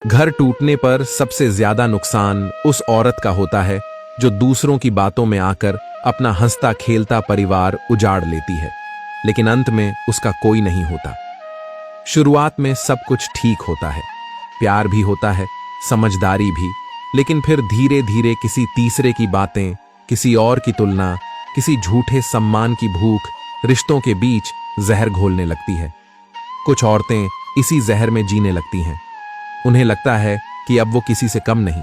घर टूटने पर सबसे ज्यादा नुकसान उस औरत का होता है जो दूसरों की बातों में आकर अपना हंसता खेलता परिवार उजाड़ लेती है, लेकिन अंत में उसका कोई नहीं होता। शुरुआत में सब कुछ ठीक होता है, प्यार भी होता है, समझदारी भी, लेकिन फिर धीरे धीरे किसी तीसरे की बातें, किसी और की तुलना, किसी झूठे सम्मान की भूख रिश्तों के बीच जहर घोलने लगती है। कुछ औरतें इसी जहर में जीने लगती हैं। उन्हें लगता है कि अब वो किसी से कम नहीं।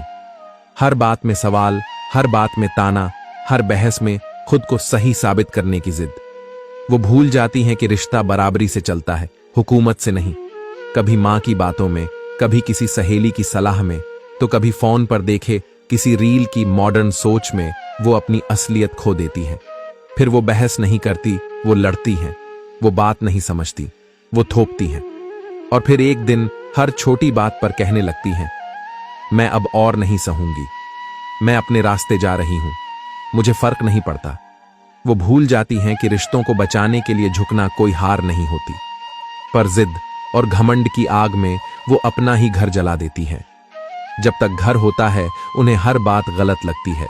हर बात में सवाल, हर बात में ताना, हर बहस में खुद को सही साबित करने की जिद। वो भूल जाती हैं कि रिश्ता बराबरी से चलता है, हुकूमत से नहीं। कभी माँ की बातों में, कभी किसी सहेली की सलाह में, तो कभी फोन पर देखे किसी रील की मॉडर्न सोच में वो अपनी असलियत खो देती है। फिर वो बहस नहीं करती, वो लड़ती हैं। वो बात नहीं समझती, वो थोपती हैं। और फिर एक दिन हर छोटी बात पर कहने लगती हैं, मैं अब और नहीं सहूंगी, मैं अपने रास्ते जा रही हूं, मुझे फर्क नहीं पड़ता। वो भूल जाती हैं कि रिश्तों को बचाने के लिए झुकना कोई हार नहीं होती, पर जिद और घमंड की आग में वो अपना ही घर जला देती हैं। जब तक घर होता है उन्हें हर बात गलत लगती है,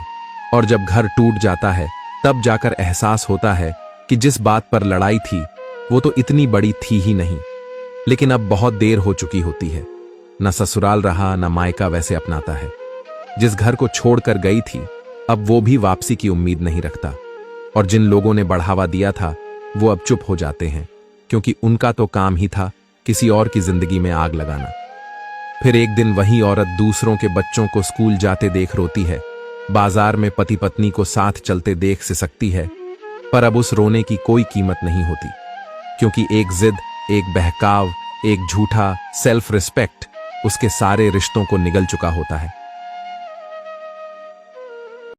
और जब घर टूट जाता है तब जाकर एहसास होता है कि जिस बात पर लड़ाई थी वो तो इतनी बड़ी थी ही नहीं। लेकिन अब बहुत देर हो चुकी होती है। न ससुराल रहा, न मायका वैसे अपनाता है। जिस घर को छोड़कर गई थी अब वो भी वापसी की उम्मीद नहीं रखता, और जिन लोगों ने बढ़ावा दिया था वो अब चुप हो जाते हैं, क्योंकि उनका तो काम ही था किसी और की जिंदगी में आग लगाना। फिर एक दिन वही औरत दूसरों के बच्चों को स्कूल जाते देख रोती है, बाजार में पति पत्नी को साथ चलते देख सिसकती है, पर अब उस रोने की कोई कीमत नहीं होती, क्योंकि एक जिद, एक बहकाव, एक झूठा सेल्फ रिस्पेक्ट उसके सारे रिश्तों को निगल चुका होता है।